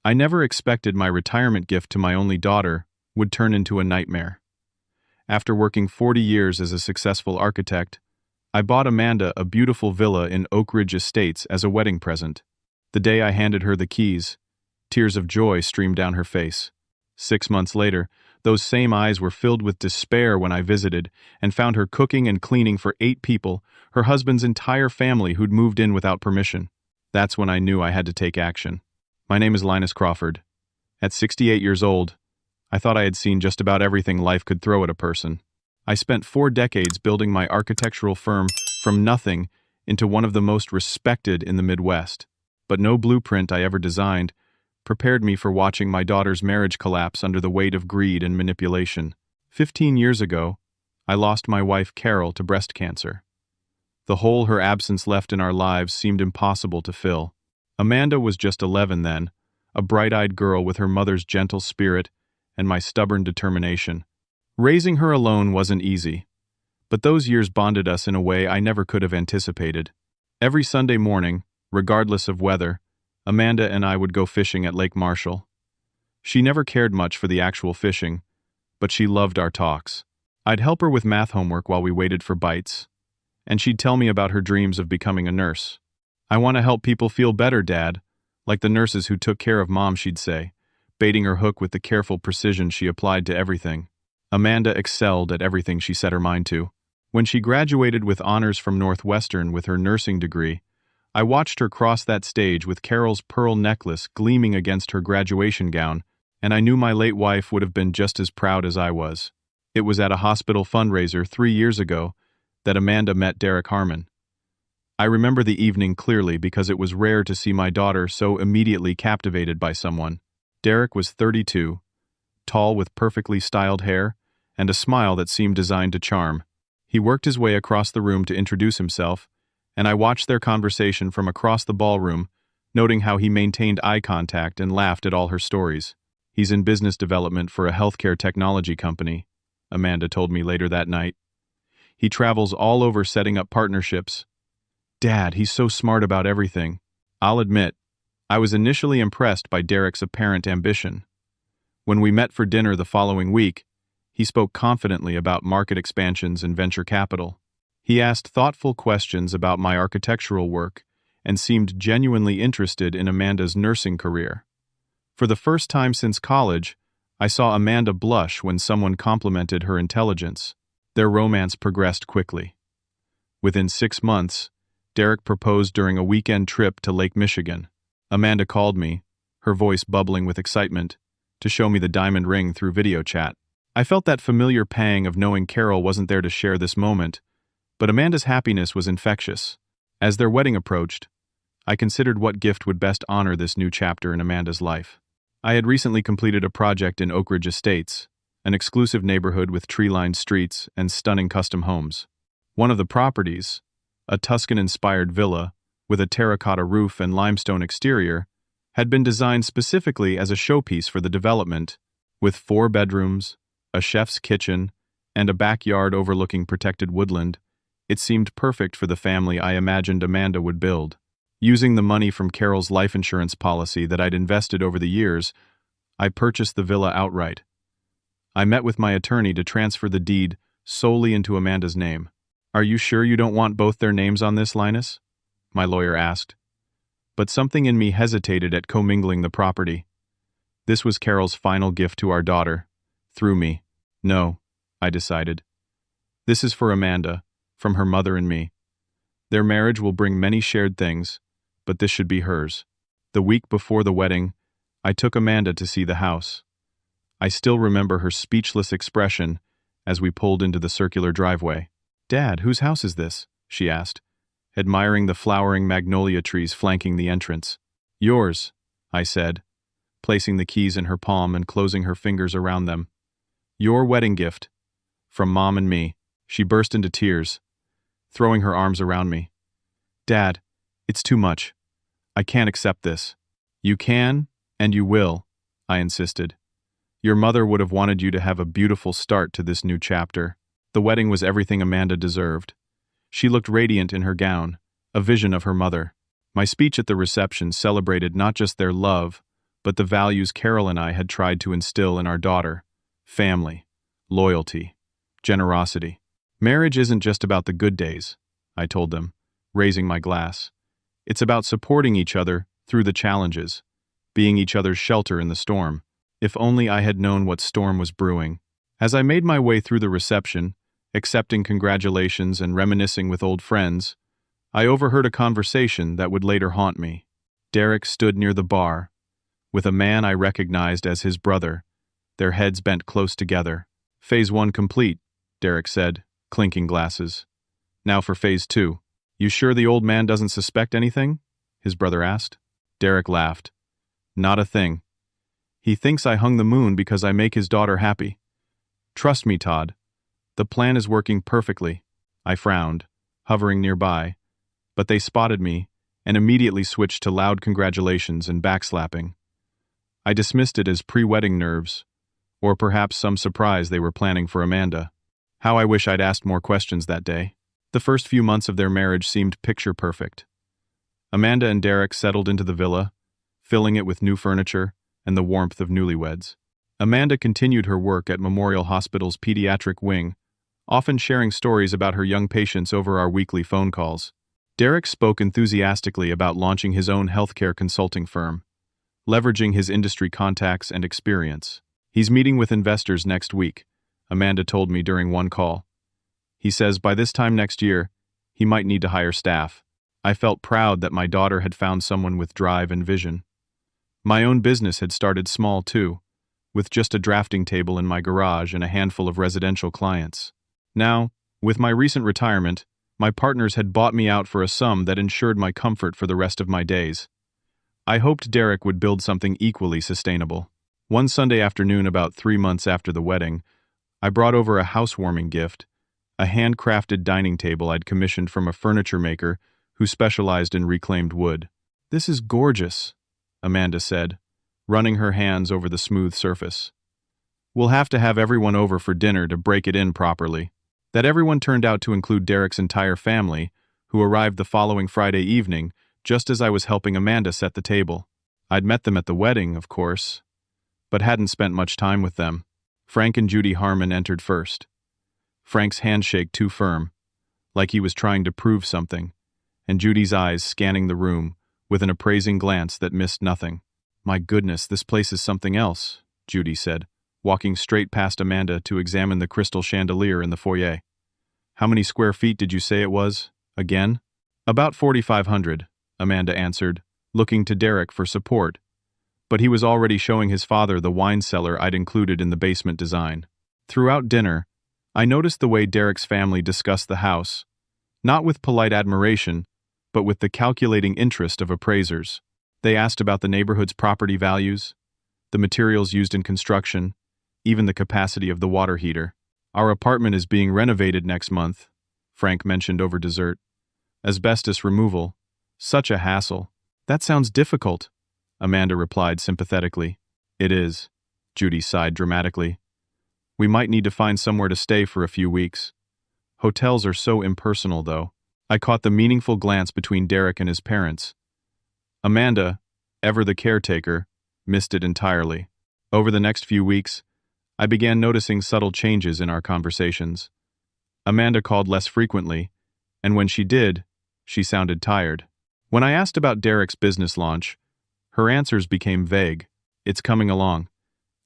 I never expected my retirement gift to my only daughter would turn into a nightmare. After working 40 years as a successful architect, I bought Amanda a beautiful villa in Oak Ridge Estates as a wedding present. The day I handed her the keys, tears of joy streamed down her face. 6 months later, those same eyes were filled with despair when I visited and found her cooking and cleaning for 8 people, her husband's entire family who'd moved in without permission. That's when I knew I had to take action. My name is Linus Crawford. At 68 years old, I thought I had seen just about everything life could throw at a person. I spent 4 decades building my architectural firm from nothing into one of the most respected in the Midwest. But no blueprint I ever designed prepared me for watching my daughter's marriage collapse under the weight of greed and manipulation. 15 years ago, I lost my wife Carol to breast cancer. The hole her absence left in our lives seemed impossible to fill. Amanda was just 11 then, a bright-eyed girl with her mother's gentle spirit and my stubborn determination. Raising her alone wasn't easy, but those years bonded us in a way I never could have anticipated. Every Sunday morning, regardless of weather, Amanda and I would go fishing at Lake Marshall. She never cared much for the actual fishing, but she loved our talks. I'd help her with math homework while we waited for bites, and she'd tell me about her dreams of becoming a nurse. "I want to help people feel better, Dad, like the nurses who took care of Mom," she'd say, baiting her hook with the careful precision she applied to everything. Amanda excelled at everything she set her mind to. When she graduated with honors from Northwestern with her nursing degree, I watched her cross that stage with Carol's pearl necklace gleaming against her graduation gown, and I knew my late wife would have been just as proud as I was. It was at a hospital fundraiser 3 years ago that Amanda met Derek Harmon. I remember the evening clearly because it was rare to see my daughter so immediately captivated by someone. Derek was 32, tall with perfectly styled hair, and a smile that seemed designed to charm. He worked his way across the room to introduce himself, and I watched their conversation from across the ballroom, noting how he maintained eye contact and laughed at all her stories. "He's in business development for a healthcare technology company," Amanda told me later that night. "He travels all over setting up partnerships. Dad, he's so smart about everything." I'll admit, I was initially impressed by Derek's apparent ambition. When we met for dinner the following week, he spoke confidently about market expansions and venture capital. He asked thoughtful questions about my architectural work and seemed genuinely interested in Amanda's nursing career. For the first time since college, I saw Amanda blush when someone complimented her intelligence. Their romance progressed quickly. Within 6 months, Derek proposed during a weekend trip to Lake Michigan. Amanda called me, her voice bubbling with excitement, to show me the diamond ring through video chat. I felt that familiar pang of knowing Carol wasn't there to share this moment, but Amanda's happiness was infectious. As their wedding approached, I considered what gift would best honor this new chapter in Amanda's life. I had recently completed a project in Oak Ridge Estates, an exclusive neighborhood with tree-lined streets and stunning custom homes. One of the properties, a Tuscan-inspired villa with a terracotta roof and limestone exterior, had been designed specifically as a showpiece for the development, with 4 bedrooms, a chef's kitchen, and a backyard overlooking protected woodland. It seemed perfect for the family I imagined Amanda would build. Using the money from Carol's life insurance policy that I'd invested over the years, I purchased the villa outright. I met with my attorney to transfer the deed solely into Amanda's name. "Are you sure you don't want both their names on this, Linus?" my lawyer asked. But something in me hesitated at commingling the property. This was Carol's final gift to our daughter, through me. "No," I decided. "This is for Amanda, from her mother and me. Their marriage will bring many shared things, but this should be hers." The week before the wedding, I took Amanda to see the house. I still remember her speechless expression as we pulled into the circular driveway. "Dad, whose house is this?" she asked, admiring the flowering magnolia trees flanking the entrance. "Yours," I said, placing the keys in her palm and closing her fingers around them. "Your wedding gift, from Mom and me." She burst into tears, throwing her arms around me. "Dad, it's too much. I can't accept this." "You can, and you will," I insisted. "Your mother would have wanted you to have a beautiful start to this new chapter." The wedding was everything Amanda deserved. She looked radiant in her gown, a vision of her mother. My speech at the reception celebrated not just their love, but the values Carol and I had tried to instill in our daughter: family, loyalty, generosity. Marriage isn't just about the good days, I told them, raising my glass. It's about supporting each other through the challenges, being each other's shelter in the storm. If only I had known what storm was brewing. As I made my way through the reception, accepting congratulations and reminiscing with old friends, I overheard a conversation that would later haunt me. Derek stood near the bar, with a man I recognized as his brother, their heads bent close together. Phase 1 complete, Derek said, clinking glasses. Now for Phase 2. You sure the old man doesn't suspect anything? His brother asked. Derek laughed. Not a thing. He thinks I hung the moon because I make his daughter happy. Trust me, Todd. The plan is working perfectly. I frowned, hovering nearby, but they spotted me and immediately switched to loud congratulations and backslapping. I dismissed it as pre-wedding nerves, or perhaps some surprise they were planning for Amanda. How I wish I'd asked more questions that day. The first few months of their marriage seemed picture perfect. Amanda and Derek settled into the villa, filling it with new furniture and the warmth of newlyweds. Amanda continued her work at Memorial Hospital's pediatric wing, often sharing stories about her young patients over our weekly phone calls. Derek spoke enthusiastically about launching his own healthcare consulting firm, leveraging his industry contacts and experience. He's meeting with investors next week, Amanda told me during one call. He says by this time next year, he might need to hire staff. I felt proud that my daughter had found someone with drive and vision. My own business had started small too, with just a drafting table in my garage and a handful of residential clients. Now, with my recent retirement, my partners had bought me out for a sum that ensured my comfort for the rest of my days. I hoped Derek would build something equally sustainable. One Sunday afternoon about 3 months after the wedding, I brought over a housewarming gift, a handcrafted dining table I'd commissioned from a furniture maker who specialized in reclaimed wood. This is gorgeous, Amanda said, running her hands over the smooth surface. We'll have to have everyone over for dinner to break it in properly. That everyone turned out to include Derek's entire family, who arrived the following Friday evening, just as I was helping Amanda set the table. I'd met them at the wedding, of course, but hadn't spent much time with them. Frank and Judy Harmon entered first. Frank's handshake too firm, like he was trying to prove something, and Judy's eyes scanning the room with an appraising glance that missed nothing. My goodness, this place is something else, Judy said, walking straight past Amanda to examine the crystal chandelier in the foyer. How many square feet did you say it was, again? About 4,500, Amanda answered, looking to Derek for support, but he was already showing his father the wine cellar I'd included in the basement design. Throughout dinner, I noticed the way Derek's family discussed the house, not with polite admiration, but with the calculating interest of appraisers. They asked about the neighborhood's property values, the materials used in construction, even the capacity of the water heater. Our apartment is being renovated next month, Frank mentioned over dessert. Asbestos removal. Such a hassle. That sounds difficult, Amanda replied sympathetically. It is, Judy sighed dramatically. We might need to find somewhere to stay for a few weeks. Hotels are so impersonal, though. I caught the meaningful glance between Derek and his parents. Amanda, ever the caretaker, missed it entirely. Over the next few weeks, I began noticing subtle changes in our conversations. Amanda called less frequently, and when she did, she sounded tired. When I asked about Derek's business launch, her answers became vague. It's coming along.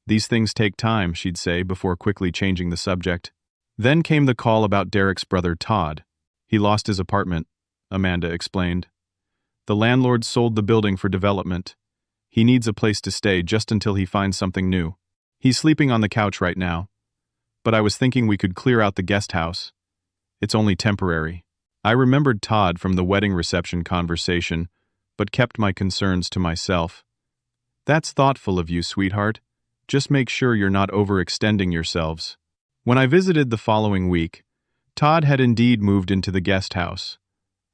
These things take time, she'd say, before quickly changing the subject. Then came the call about Derek's brother Todd. He lost his apartment, Amanda explained. The landlord sold the building for development. He needs a place to stay just until he finds something new. He's sleeping on the couch right now. But I was thinking we could clear out the guest house. It's only temporary. I remembered Todd from the wedding reception conversation, but kept my concerns to myself. That's thoughtful of you, sweetheart. Just make sure you're not overextending yourselves. When I visited the following week, Todd had indeed moved into the guest house,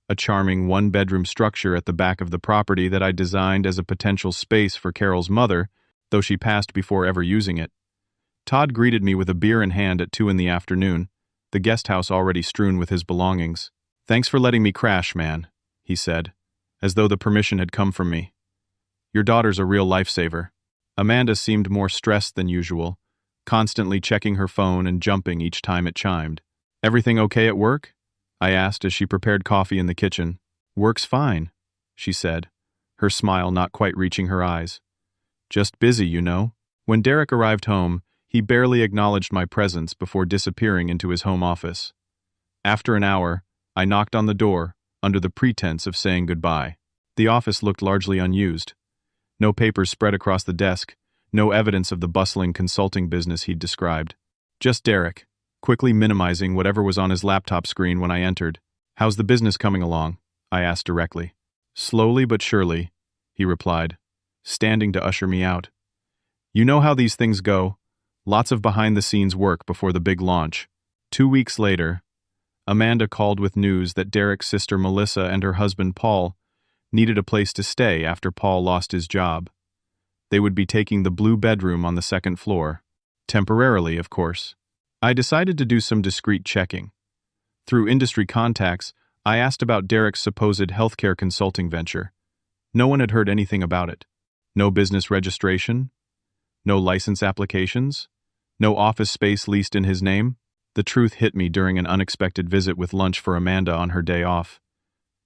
a charming one-bedroom structure at the back of the property that I designed as a potential space for Carol's mother, though she passed before ever using it. Todd greeted me with a beer in hand at 2 p.m, the guest house already strewn with his belongings. Thanks for letting me crash, man, he said, as though the permission had come from me. Your daughter's a real lifesaver. Amanda seemed more stressed than usual, constantly checking her phone and jumping each time it chimed. "Everything okay at work?" I asked as she prepared coffee in the kitchen. "Work's fine," she said, her smile not quite reaching her eyes. "Just busy, you know." When Derek arrived home, he barely acknowledged my presence before disappearing into his home office. After an hour, I knocked on the door, under the pretense of saying goodbye. The office looked largely unused. No papers spread across the desk, no evidence of the bustling consulting business he'd described. Just Derek, quickly minimizing whatever was on his laptop screen when I entered. "How's the business coming along?" I asked directly. "Slowly but surely," he replied, standing to usher me out. "You know how these things go. Lots of behind-the-scenes work before the big launch." 2 weeks later, Amanda called with news that Derek's sister Melissa and her husband Paul needed a place to stay after Paul lost his job. They would be taking the blue bedroom on the second floor. Temporarily, of course. I decided to do some discreet checking. Through industry contacts, I asked about Derek's supposed healthcare consulting venture. No one had heard anything about it. No business registration? No license applications? No office space leased in his name? The truth hit me during an unexpected visit with lunch for Amanda on her day off.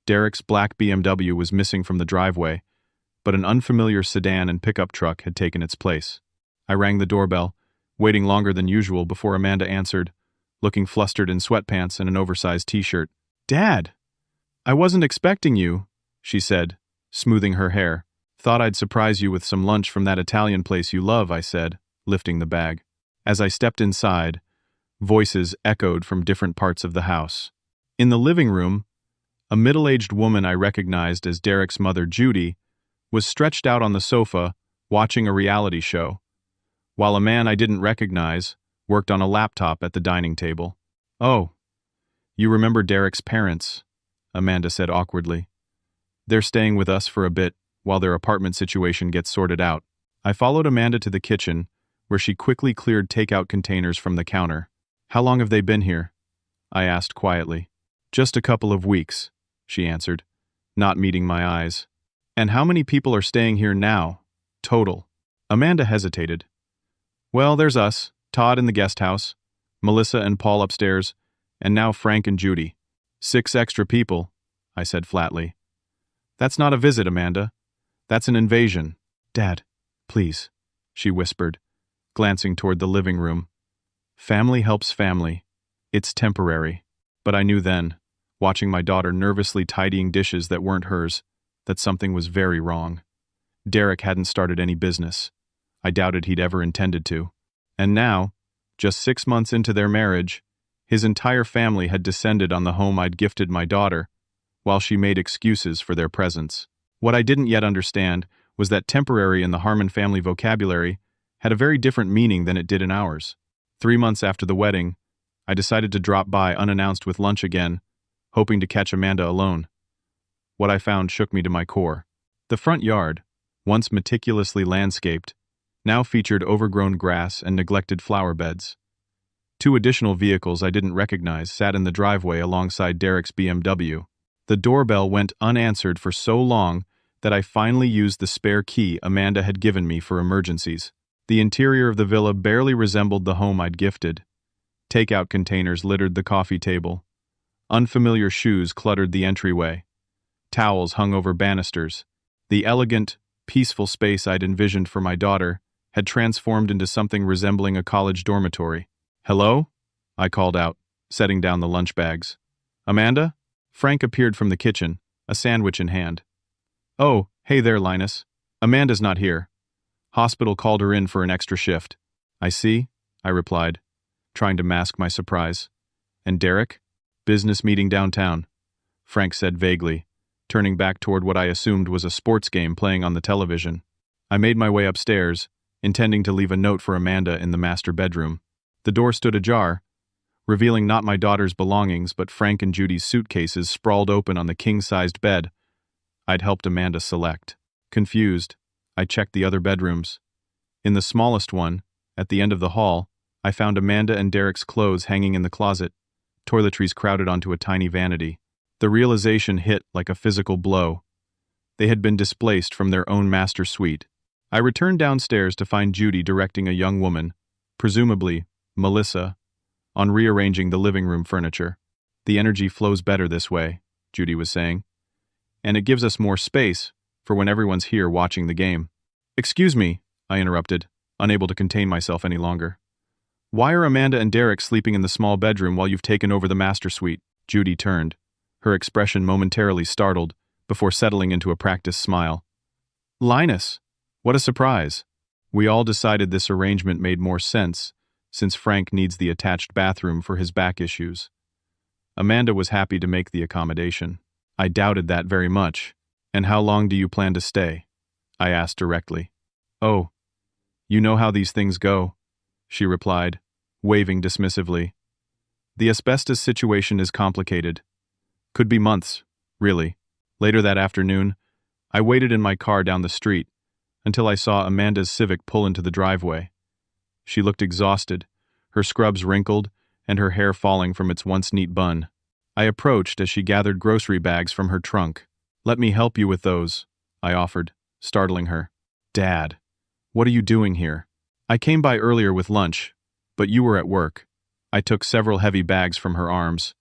Derek's black BMW was missing from the driveway, but an unfamiliar sedan and pickup truck had taken its place. I rang the doorbell, waiting longer than usual before Amanda answered, looking flustered in sweatpants and an oversized t-shirt. "Dad! I wasn't expecting you," she said, smoothing her hair. "Thought I'd surprise you with some lunch from that Italian place you love," I said, lifting the bag. As I stepped inside, voices echoed from different parts of the house. In the living room, a middle-aged woman I recognized as Derek's mother, Judy, was stretched out on the sofa, watching a reality show, while a man I didn't recognize worked on a laptop at the dining table. "Oh, you remember Derek's parents," Amanda said awkwardly. "They're staying with us for a bit, while their apartment situation gets sorted out." I followed Amanda to the kitchen, where she quickly cleared takeout containers from the counter. "How long have they been here?" I asked quietly. "Just a couple of weeks," she answered, not meeting my eyes. "And how many people are staying here now, total?" Amanda hesitated. "Well, there's us, Todd in the guest house, Melissa and Paul upstairs, and now Frank and Judy. 6 extra people," I said flatly. "That's not a visit, Amanda. That's an invasion." "Dad, please," she whispered, glancing toward the living room. "Family helps family. It's temporary." But I knew then, watching my daughter nervously tidying dishes that weren't hers, that something was very wrong. Derek hadn't started any business. I doubted he'd ever intended to. And now, just 6 months into their marriage, his entire family had descended on the home I'd gifted my daughter, while she made excuses for their presence. What I didn't yet understand was that temporary in the Harmon family vocabulary had a very different meaning than it did in ours. 3 months after the wedding, I decided to drop by unannounced with lunch again, hoping to catch Amanda alone. What I found shook me to my core. The front yard, once meticulously landscaped, now featured overgrown grass and neglected flower beds. 2 additional vehicles I didn't recognize sat in the driveway alongside Derek's BMW. The doorbell went unanswered for so long that I finally used the spare key Amanda had given me for emergencies. The interior of the villa barely resembled the home I'd gifted. Takeout containers littered the coffee table. Unfamiliar shoes cluttered the entryway. Towels hung over banisters. The elegant, peaceful space I'd envisioned for my daughter had transformed into something resembling a college dormitory. "Hello?" I called out, setting down the lunch bags. "Amanda?" Frank appeared from the kitchen, a sandwich in hand. "Oh, hey there, Linus. Amanda's not here. Hospital called her in for an extra shift." "I see," I replied, trying to mask my surprise. "And Derek?" "Business meeting downtown," Frank said vaguely, turning back toward what I assumed was a sports game playing on the television. I made my way upstairs, intending to leave a note for Amanda in the master bedroom. The door stood ajar, revealing not my daughter's belongings but Frank and Judy's suitcases sprawled open on the king-sized bed I'd helped Amanda select. Confused, I checked the other bedrooms. In the smallest one, at the end of the hall, I found Amanda and Derek's clothes hanging in the closet, toiletries crowded onto a tiny vanity. The realization hit like a physical blow. They had been displaced from their own master suite. I returned downstairs to find Judy directing a young woman, presumably Melissa, on rearranging the living room furniture. The energy flows better this way, Judy was saying, and it gives us more space for when everyone's here watching the game. Excuse me, I interrupted, unable to contain myself any longer. Why are Amanda and Derek sleeping in the small bedroom while you've taken over the master suite? Judy turned, her expression momentarily startled, before settling into a practiced smile. Linus! What a surprise! We all decided this arrangement made more sense, since Frank needs the attached bathroom for his back issues. Amanda was happy to make the accommodation. I doubted that very much. And how long do you plan to stay? I asked directly. Oh, you know how these things go, she replied, waving dismissively. The asbestos situation is complicated. Could be months, really. Later that afternoon, I waited in my car down the street until I saw Amanda's Civic pull into the driveway. She looked exhausted, her scrubs wrinkled and her hair falling from its once neat bun. I approached as she gathered grocery bags from her trunk. Let me help you with those, I offered, startling her. Dad, what are you doing here? I came by earlier with lunch, but you were at work. I took several heavy bags from her arms.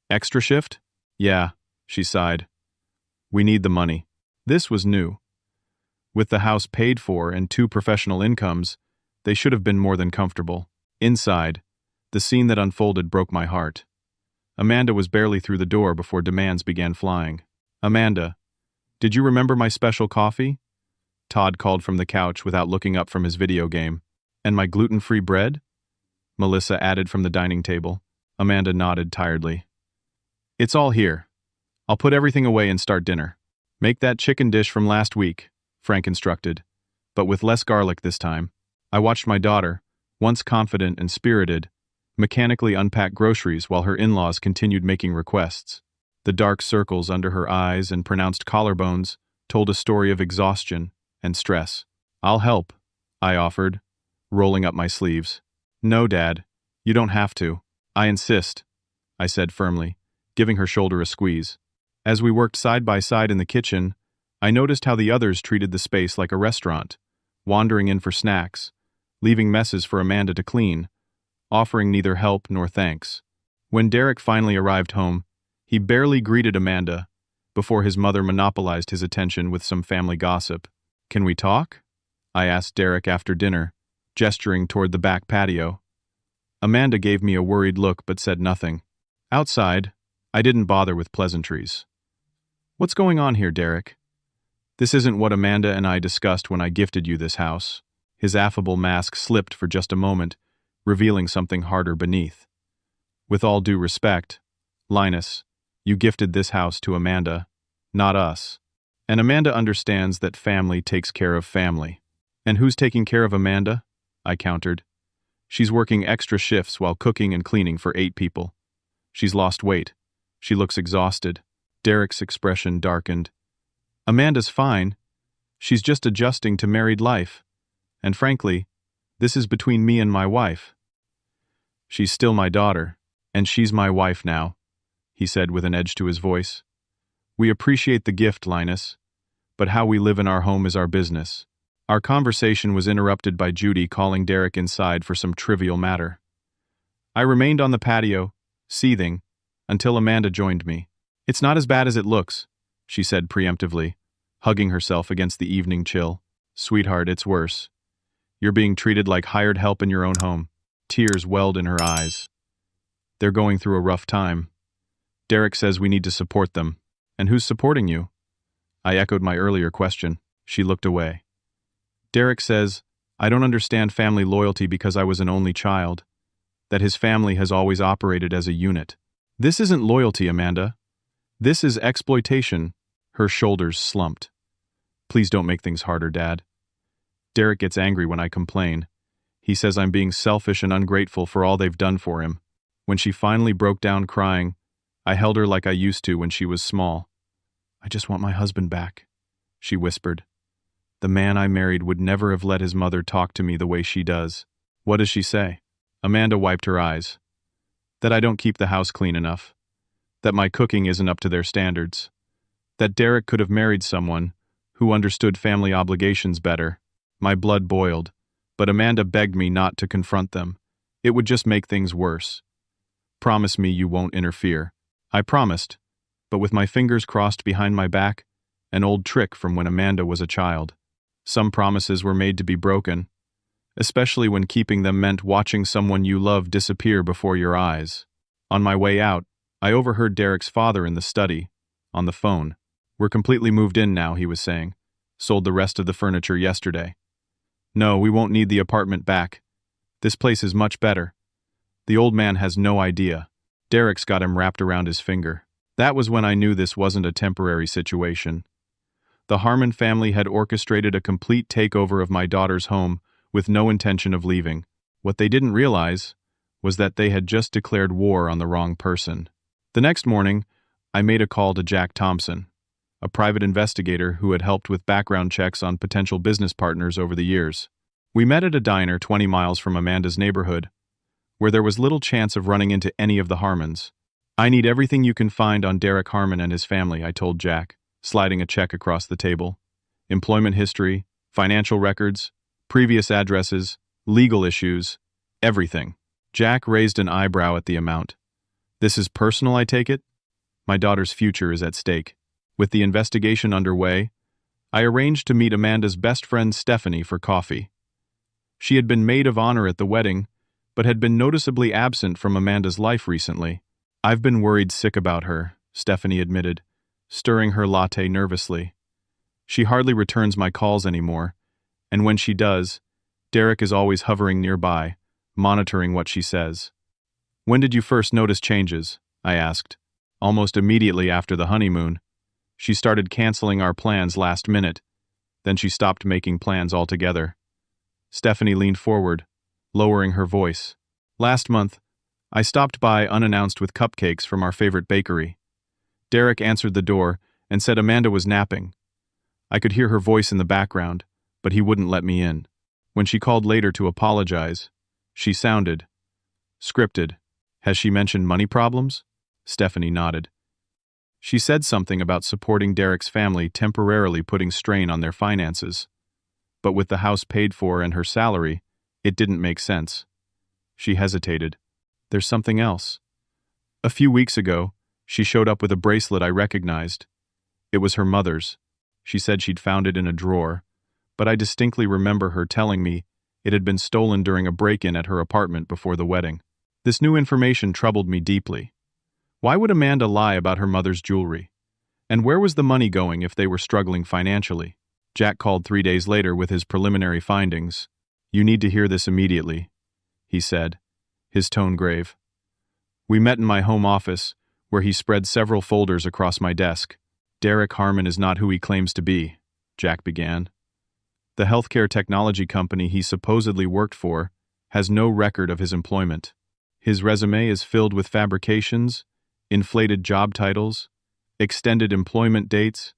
Extra shift? Yeah, she sighed. We need the money. This was new. With the house paid for and 2 professional incomes, they should have been more than comfortable. Inside, the scene that unfolded broke my heart. Amanda was barely through the door before demands began flying. Amanda, did you remember my special coffee? Todd called from the couch without looking up from his video game. And my gluten-free bread? Melissa added from the dining table. Amanda nodded tiredly. It's all here. I'll put everything away and start dinner. Make that chicken dish from last week, Frank instructed, but with less garlic this time. I watched my daughter, once confident and spirited, mechanically unpack groceries while her in-laws continued making requests. The dark circles under her eyes and pronounced collarbones told a story of exhaustion and stress. I'll help, I offered, rolling up my sleeves. No, Dad, you don't have to. I insist, I said firmly, giving her shoulder a squeeze. As we worked side by side in the kitchen, I noticed how the others treated the space like a restaurant, wandering in for snacks, leaving messes for Amanda to clean, offering neither help nor thanks. When Derek finally arrived home, he barely greeted Amanda before his mother monopolized his attention with some family gossip. Can we talk? I asked Derek after dinner, gesturing toward the back patio. Amanda gave me a worried look but said nothing. Outside, I didn't bother with pleasantries. What's going on here, Derek? This isn't what Amanda and I discussed when I gifted you this house. His affable mask slipped for just a moment, revealing something harder beneath. With all due respect, Linus, you gifted this house to Amanda, not us. And Amanda understands that family takes care of family. And who's taking care of Amanda? I countered. She's working extra shifts while cooking and cleaning for 8 people. She's lost weight. She looks exhausted. Derek's expression darkened. Amanda's fine. She's just adjusting to married life. And frankly, this is between me and my wife. She's still my daughter, and she's my wife now, he said with an edge to his voice. We appreciate the gift, Linus, but how we live in our home is our business. Our conversation was interrupted by Judy calling Derek inside for some trivial matter. I remained on the patio, seething, until Amanda joined me. It's not as bad as it looks, she said preemptively, hugging herself against the evening chill. Sweetheart, it's worse. You're being treated like hired help in your own home. Tears welled in her eyes. They're going through a rough time. Derek says we need to support them. And who's supporting you? I echoed my earlier question. She looked away. Derek says, I don't understand family loyalty because I was an only child. That his family has always operated as a unit. This isn't loyalty, Amanda. This is exploitation. Her shoulders slumped. Please don't make things harder, Dad. Derek gets angry when I complain. He says I'm being selfish and ungrateful for all they've done for him. When she finally broke down crying, I held her like I used to when she was small. I just want my husband back, she whispered. The man I married would never have let his mother talk to me the way she does. What does she say? Amanda wiped her eyes. That I don't keep the house clean enough. That my cooking isn't up to their standards. That Derek could have married someone who understood family obligations better. My blood boiled, but Amanda begged me not to confront them. It would just make things worse. Promise me you won't interfere. I promised, but with my fingers crossed behind my back, an old trick from when Amanda was a child. Some promises were made to be broken, especially when keeping them meant watching someone you love disappear before your eyes. On my way out, I overheard Derek's father in the study, on the phone. We're completely moved in now, he was saying. Sold the rest of the furniture yesterday. No, we won't need the apartment back. This place is much better. The old man has no idea. Derek's got him wrapped around his finger. That was when I knew this wasn't a temporary situation. The Harmon family had orchestrated a complete takeover of my daughter's home with no intention of leaving. What they didn't realize was that they had just declared war on the wrong person. The next morning, I made a call to Jack Thompson, a private investigator who had helped with background checks on potential business partners over the years. We met at a diner 20 miles from Amanda's neighborhood, where there was little chance of running into any of the Harmons. I need everything you can find on Derek Harmon and his family, I told Jack, sliding a check across the table. Employment history, financial records, previous addresses, legal issues, everything. Jack raised an eyebrow at the amount. This is personal, I take it? My daughter's future is at stake. With the investigation underway, I arranged to meet Amanda's best friend Stephanie for coffee. She had been maid of honor at the wedding, but had been noticeably absent from Amanda's life recently. I've been worried sick about her, Stephanie admitted, stirring her latte nervously. She hardly returns my calls anymore, and when she does, Derek is always hovering nearby, monitoring what she says. When did you first notice changes? I asked. Almost immediately after the honeymoon. She started canceling our plans last minute. Then she stopped making plans altogether. Stephanie leaned forward, lowering her voice. Last month, I stopped by unannounced with cupcakes from our favorite bakery. Derek answered the door and said Amanda was napping. I could hear her voice in the background, but he wouldn't let me in. When she called later to apologize, she sounded scripted. Has she mentioned money problems? Stephanie nodded. She said something about supporting Derek's family temporarily putting strain on their finances. But with the house paid for and her salary, it didn't make sense. She hesitated. There's something else. A few weeks ago, she showed up with a bracelet I recognized. It was her mother's. She said she'd found it in a drawer, but I distinctly remember her telling me it had been stolen during a break-in at her apartment before the wedding. This new information troubled me deeply. Why would Amanda lie about her mother's jewelry? And where was the money going if they were struggling financially? Jack called 3 days later with his preliminary findings. You need to hear this immediately, he said, his tone grave. We met in my home office, where he spread several folders across my desk. Derek Harmon is not who he claims to be, Jack began. The healthcare technology company he supposedly worked for has no record of his employment. His resume is filled with fabrications, inflated job titles, extended employment dates,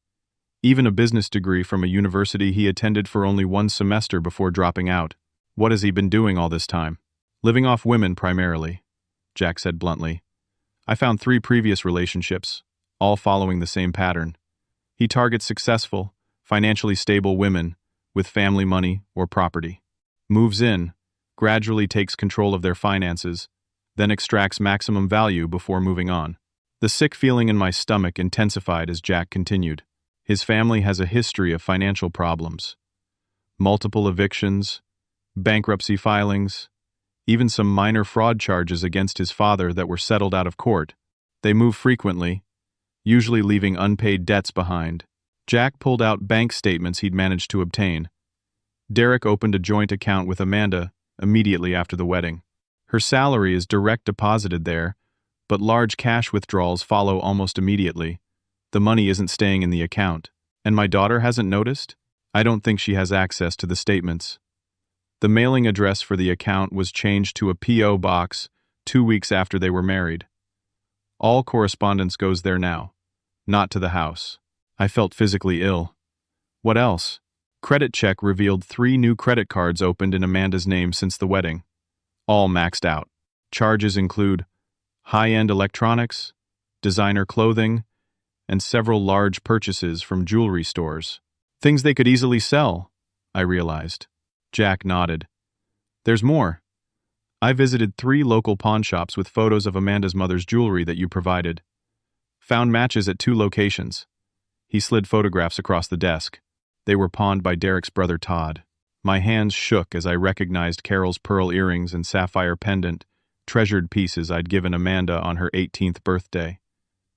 even a business degree from a university he attended for only 1 semester before dropping out. What has he been doing all this time? Living off women primarily, Jack said bluntly. I found 3 previous relationships, all following the same pattern. He targets successful, financially stable women with family money or property. Moves in, gradually takes control of their finances, then extracts maximum value before moving on. The sick feeling in my stomach intensified as Jack continued. His family has a history of financial problems. Multiple evictions, bankruptcy filings, even some minor fraud charges against his father that were settled out of court. They move frequently, usually leaving unpaid debts behind. Jack pulled out bank statements he'd managed to obtain. Derek opened a joint account with Amanda immediately after the wedding. Her salary is direct deposited there, but large cash withdrawals follow almost immediately. The money isn't staying in the account. And my daughter hasn't noticed? I don't think she has access to the statements. The mailing address for the account was changed to a P.O. box 2 weeks after they were married. All correspondence goes there now, not to the house. I felt physically ill. What else? Credit check revealed 3 new credit cards opened in Amanda's name since the wedding. All maxed out. Charges include high-end electronics, designer clothing, and several large purchases from jewelry stores. Things they could easily sell, I realized. Jack nodded. There's more. I visited 3 local pawn shops with photos of Amanda's mother's jewelry that you provided. Found matches at 2 locations. He slid photographs across the desk. They were pawned by Derek's brother Todd. My hands shook as I recognized Carol's pearl earrings and sapphire pendant, treasured pieces I'd given Amanda on her 18th birthday.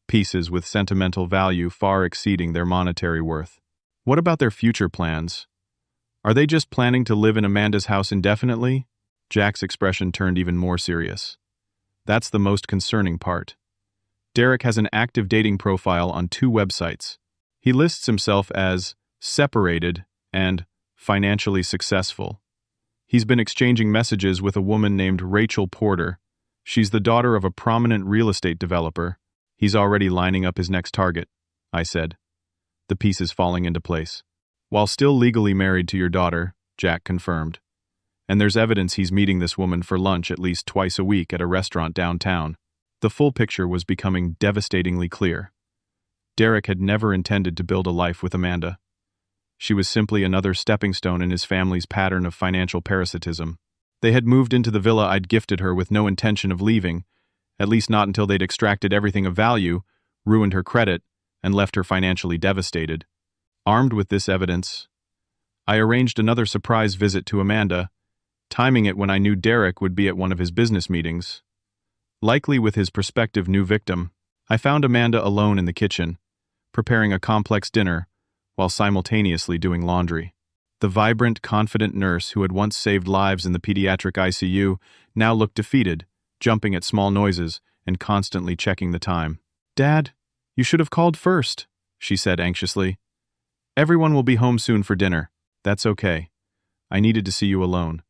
Pieces with sentimental value far exceeding their monetary worth. What about their future plans? Are they just planning to live in Amanda's house indefinitely? Jack's expression turned even more serious. That's the most concerning part. Derek has an active dating profile on 2 websites. He lists himself as separated and financially successful. He's been exchanging messages with a woman named Rachel Porter. She's the daughter of a prominent real estate developer. He's already lining up his next target, I said, the pieces falling into place. While still legally married to your daughter, Jack confirmed. And there's evidence he's meeting this woman for lunch at least twice a week at a restaurant downtown. The full picture was becoming devastatingly clear. Derek had never intended to build a life with Amanda. She was simply another stepping stone in his family's pattern of financial parasitism. They had moved into the villa I'd gifted her with no intention of leaving, at least not until they'd extracted everything of value, ruined her credit, and left her financially devastated. Armed with this evidence, I arranged another surprise visit to Amanda, timing it when I knew Derek would be at one of his business meetings. Likely with his prospective new victim, I found Amanda alone in the kitchen, preparing a complex dinner while simultaneously doing laundry. The vibrant, confident nurse who had once saved lives in the pediatric ICU now looked defeated, jumping at small noises and constantly checking the time. "Dad, you should have called first," she said anxiously. "Everyone will be home soon for dinner." "That's okay. I needed to see you alone."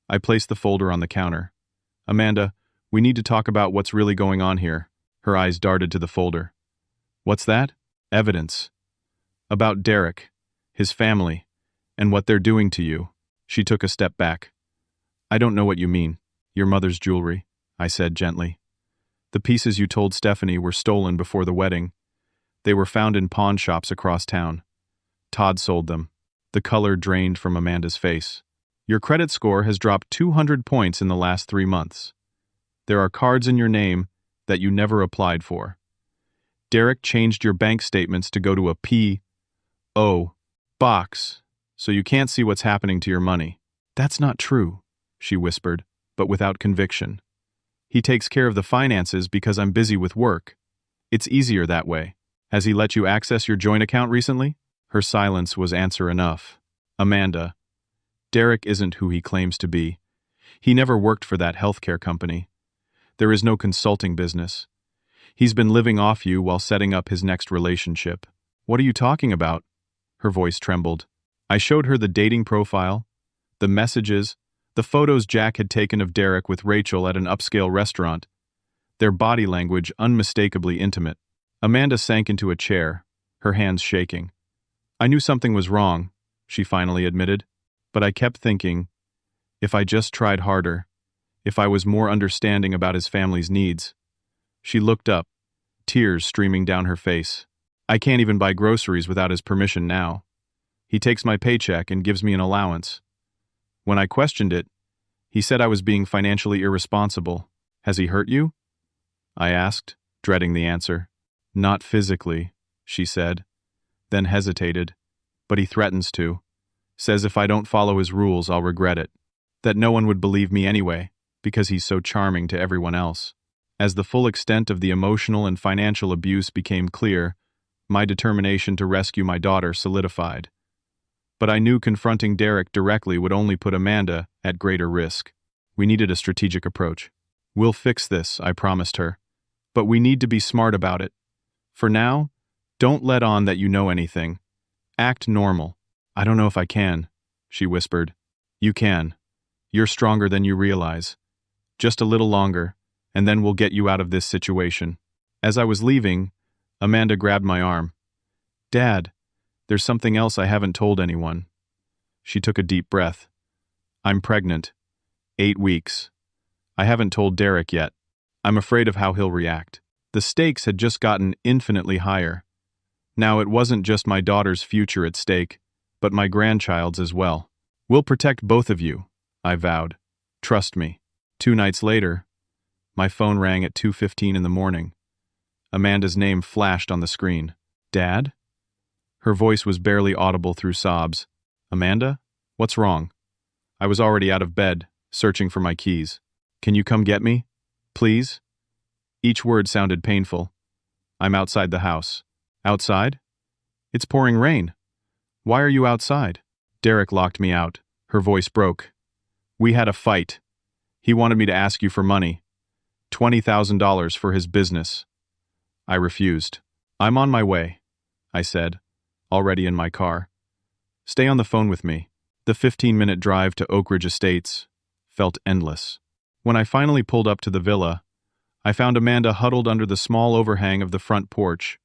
I placed the folder on the counter. "Amanda, we need to talk about what's really going on here." Her eyes darted to the folder. "What's that?" "Evidence. About Derek, his family, and what they're doing to you." She took a step back. "I don't know what you mean." "Your mother's jewelry," I said gently. "The pieces you told Stephanie were stolen before the wedding. They were found in pawn shops across town. Todd sold them." The color drained from Amanda's face. "Your credit score has dropped 200 points in the last 3 months. There are cards in your name that you never applied for. Derek changed your bank statements to go to a P.O. box, so you can't see what's happening to your money." "That's not true," she whispered, but without conviction. "He takes care of the finances because I'm busy with work. It's easier that way. Has he let you access your joint account recently?" Her silence was answer enough. "Amanda, Derek isn't who he claims to be. He never worked for that healthcare company. There is no consulting business. He's been living off you while setting up his next relationship." "What are you talking about?" Her voice trembled. I showed her the dating profile, the messages, the photos Jack had taken of Derek with Rachel at an upscale restaurant, their body language unmistakably intimate. Amanda sank into a chair, her hands shaking. "I knew something was wrong," she finally admitted, "but I kept thinking, if I just tried harder, if I was more understanding about his family's needs." She looked up, tears streaming down her face. "I can't even buy groceries without his permission now. He takes my paycheck and gives me an allowance. When I questioned it, he said I was being financially irresponsible." "Has he hurt you?" I asked, dreading the answer. "Not physically," she said, then hesitated. "But he threatens to. Says if I don't follow his rules, I'll regret it. That no one would believe me anyway, because he's so charming to everyone else." As the full extent of the emotional and financial abuse became clear, my determination to rescue my daughter solidified. But I knew confronting Derek directly would only put Amanda at greater risk. We needed a strategic approach. "We'll fix this," I promised her. "But we need to be smart about it. For now, don't let on that you know anything. Act normal." "I don't know if I can," she whispered. "You can. You're stronger than you realize. Just a little longer, and then we'll get you out of this situation." As I was leaving, Amanda grabbed my arm. "Dad, there's something else I haven't told anyone." She took a deep breath. "I'm pregnant. 8 weeks. I haven't told Derek yet. I'm afraid of how he'll react." The stakes had just gotten infinitely higher. Now it wasn't just my daughter's future at stake, but my grandchild's as well. We'll protect both of you, I vowed. Trust me. 2 nights later, my phone rang at 2:15 in the morning. Amanda's name flashed on the screen. Dad? Her voice was barely audible through sobs. Amanda? What's wrong? I was already out of bed, searching for my keys. Can you come get me? Please? Each word sounded painful. I'm outside the house. Outside? It's pouring rain. Why are you outside? Derek locked me out. Her voice broke. We had a fight. He wanted me to ask you for money. $20,000 for his business. I refused. I'm on my way, I said, already in my car. Stay on the phone with me. The 15-minute drive to Oak Ridge Estates felt endless. When I finally pulled up to the villa, I found Amanda huddled under the small overhang of the front porch,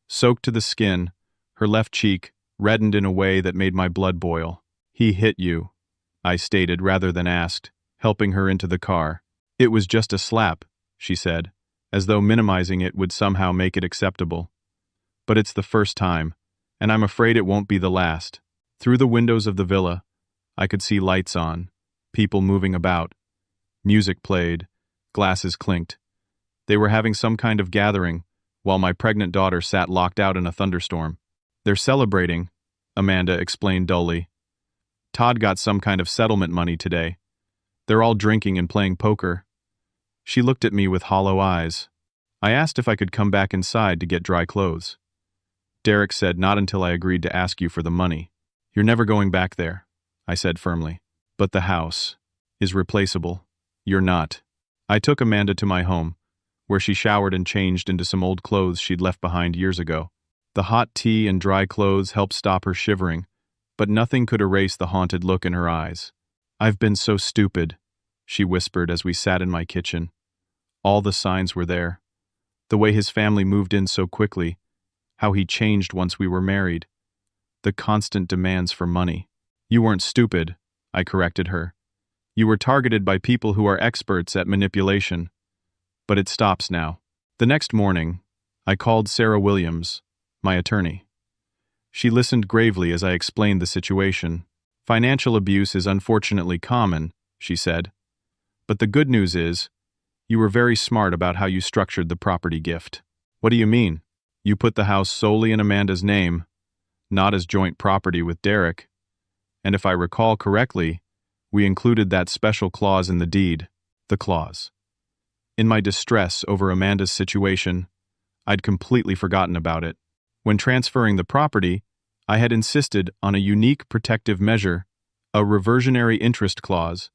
soaked to the skin, her left cheek reddened in a way that made my blood boil. He hit you, I stated rather than asked, helping her into the car. It was just a slap, she said, as though minimizing it would somehow make it acceptable. But it's the first time, and I'm afraid it won't be the last. Through the windows of the villa, I could see lights on, people moving about. Music played, glasses clinked. They were having some kind of gathering, while my pregnant daughter sat locked out in a thunderstorm. They're celebrating, Amanda explained dully. Todd got some kind of settlement money today. They're all drinking and playing poker. She looked at me with hollow eyes. I asked if I could come back inside to get dry clothes. Derek said not until I agreed to ask you for the money. You're never going back there, I said firmly. But the house is replaceable. You're not. I took Amanda to my home, where she showered and changed into some old clothes she'd left behind years ago. The hot tea and dry clothes helped stop her shivering, but nothing could erase the haunted look in her eyes. I've been so stupid, she whispered as we sat in my kitchen. All the signs were there. The way his family moved in so quickly, how he changed once we were married. The constant demands for money. You weren't stupid, I corrected her. You were targeted by people who are experts at manipulation. But it stops now. The next morning, I called Sarah Williams, my attorney. She listened gravely as I explained the situation. Financial abuse is unfortunately common, she said. But the good news is, you were very smart about how you structured the property gift. What do you mean? You put the house solely in Amanda's name, not as joint property with Derek. And if I recall correctly, we included that special clause in the deed, the clause. In my distress over Amanda's situation, I'd completely forgotten about it. When transferring the property, I had insisted on a unique protective measure, a reversionary interest clause,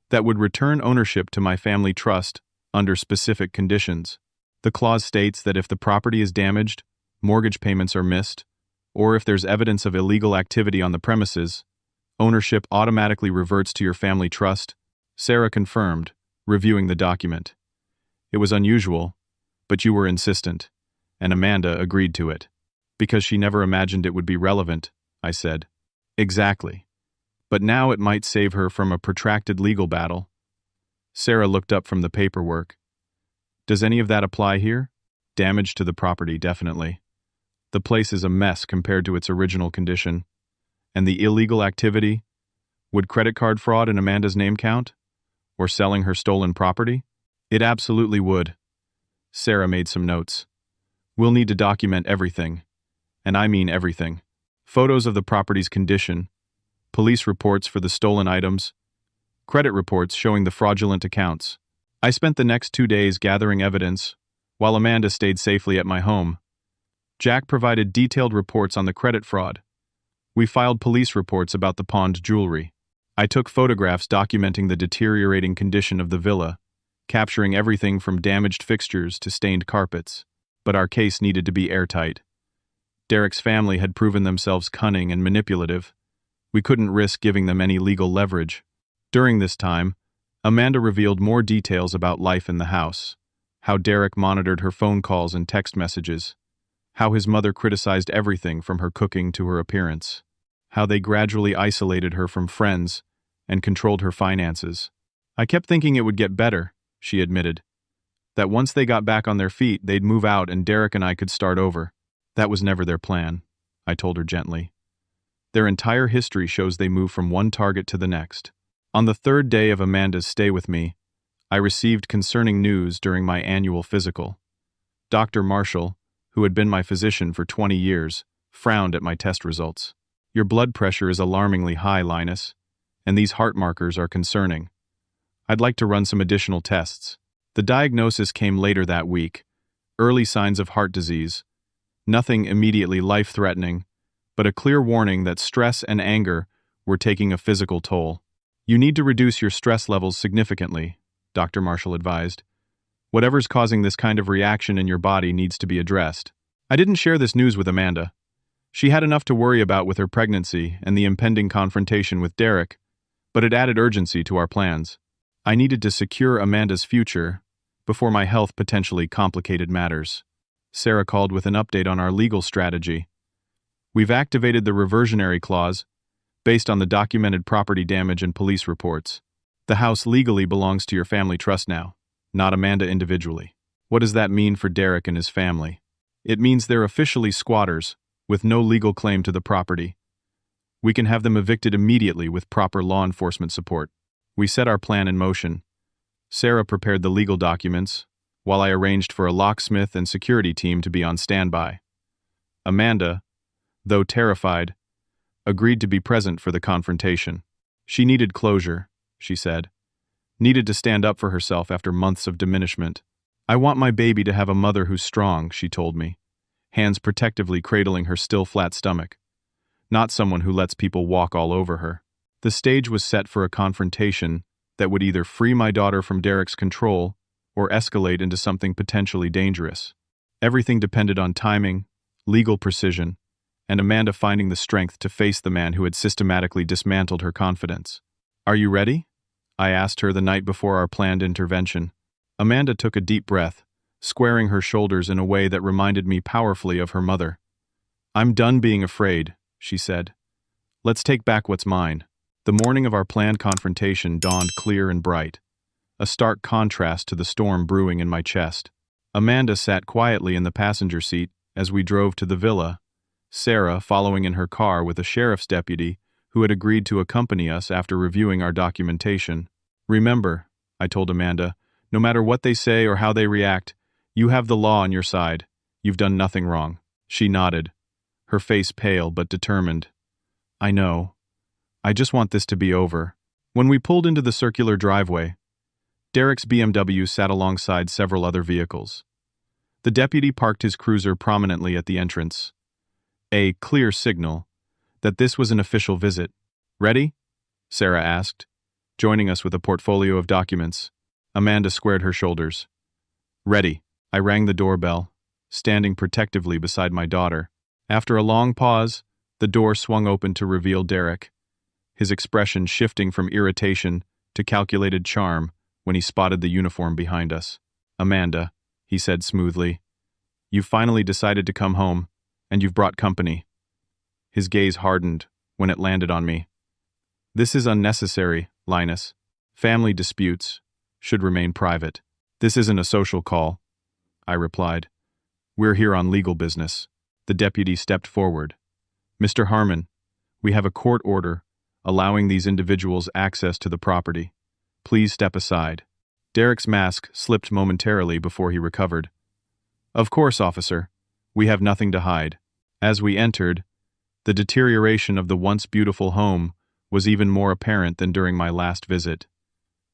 that would return ownership to my family trust under specific conditions. The clause states that if the property is damaged, mortgage payments are missed, or if there's evidence of illegal activity on the premises, ownership automatically reverts to your family trust, Sarah confirmed, reviewing the document. It was unusual, but you were insistent, and Amanda agreed to it. Because she never imagined it would be relevant, I said. Exactly. But now it might save her from a protracted legal battle. Sarah looked up from the paperwork. Does any of that apply here? Damage to the property, definitely. The place is a mess compared to its original condition. And the illegal activity? Would credit card fraud in Amanda's name count? Or selling her stolen property? It absolutely would. Sarah made some notes. We'll need to document everything. And I mean everything. Photos of the property's condition, police reports for the stolen items, credit reports showing the fraudulent accounts. I spent the next 2 days gathering evidence, while Amanda stayed safely at my home. Jack provided detailed reports on the credit fraud. We filed police reports about the pawned jewelry. I took photographs documenting the deteriorating condition of the villa, capturing everything from damaged fixtures to stained carpets. But our case needed to be airtight. Derek's family had proven themselves cunning and manipulative. We couldn't risk giving them any legal leverage. During this time, Amanda revealed more details about life in the house, how Derek monitored her phone calls and text messages, how his mother criticized everything from her cooking to her appearance, how they gradually isolated her from friends and controlled her finances. I kept thinking it would get better, she admitted. That once they got back on their feet, they'd move out and Derek and I could start over. That was never their plan, I told her gently. Their entire history shows they move from one target to the next. On the third day of Amanda's stay with me, I received concerning news during my annual physical. Dr. Marshall, who had been my physician for 20 years, frowned at my test results. Your blood pressure is alarmingly high, Linus, and these heart markers are concerning. I'd like to run some additional tests. The diagnosis came later that week. Early signs of heart disease. Nothing immediately life-threatening, but a clear warning that stress and anger were taking a physical toll. You need to reduce your stress levels significantly, Dr. Marshall advised. Whatever's causing this kind of reaction in your body needs to be addressed. I didn't share this news with Amanda. She had enough to worry about with her pregnancy and the impending confrontation with Derek, but it added urgency to our plans. I needed to secure Amanda's future before my health potentially complicated matters. Sarah called with an update on our legal strategy. We've activated the reversionary clause based on the documented property damage and police reports. The house legally belongs to your family trust now, not Amanda individually. What does that mean for Derek and his family? It means they're officially squatters, with no legal claim to the property. We can have them evicted immediately with proper law enforcement support. We set our plan in motion. Sarah prepared the legal documents, while I arranged for a locksmith and security team to be on standby. Amanda, though terrified, agreed to be present for the confrontation. She needed closure, she said. Needed to stand up for herself after months of diminishment. I want my baby to have a mother who's strong, she told me, hands protectively cradling her still flat stomach. Not someone who lets people walk all over her. The stage was set for a confrontation that would either free my daughter from Derek's control or escalate into something potentially dangerous. Everything depended on timing, legal precision, and Amanda finding the strength to face the man who had systematically dismantled her confidence. Are you ready? I asked her the night before our planned intervention. Amanda took a deep breath, squaring her shoulders in a way that reminded me powerfully of her mother. I'm done being afraid, she said. Let's take back what's mine. The morning of our planned confrontation dawned clear and bright, a stark contrast to the storm brewing in my chest. Amanda sat quietly in the passenger seat as we drove to the villa, Sarah following in her car with a sheriff's deputy who had agreed to accompany us after reviewing our documentation. Remember, I told Amanda, no matter what they say or how they react, you have the law on your side. You've done nothing wrong. She nodded, her face pale but determined. I know. I just want this to be over. When we pulled into the circular driveway, Derek's BMW sat alongside several other vehicles. The deputy parked his cruiser prominently at the entrance. A clear signal that this was an official visit. Ready? Sarah asked, joining us with a portfolio of documents. Amanda squared her shoulders. Ready. I rang the doorbell, standing protectively beside my daughter. After a long pause, the door swung open to reveal Derek, his expression shifting from irritation to calculated charm when he spotted the uniform behind us. Amanda, he said smoothly, you've finally decided to come home, and you've brought company. His gaze hardened when it landed on me. This is unnecessary, Linus. Family disputes should remain private. This isn't a social call, I replied. We're here on legal business. The deputy stepped forward. Mr. Harmon, we have a court order allowing these individuals access to the property. Please step aside. Derek's mask slipped momentarily before he recovered. Of course, officer. We have nothing to hide. As we entered, the deterioration of the once beautiful home was even more apparent than during my last visit.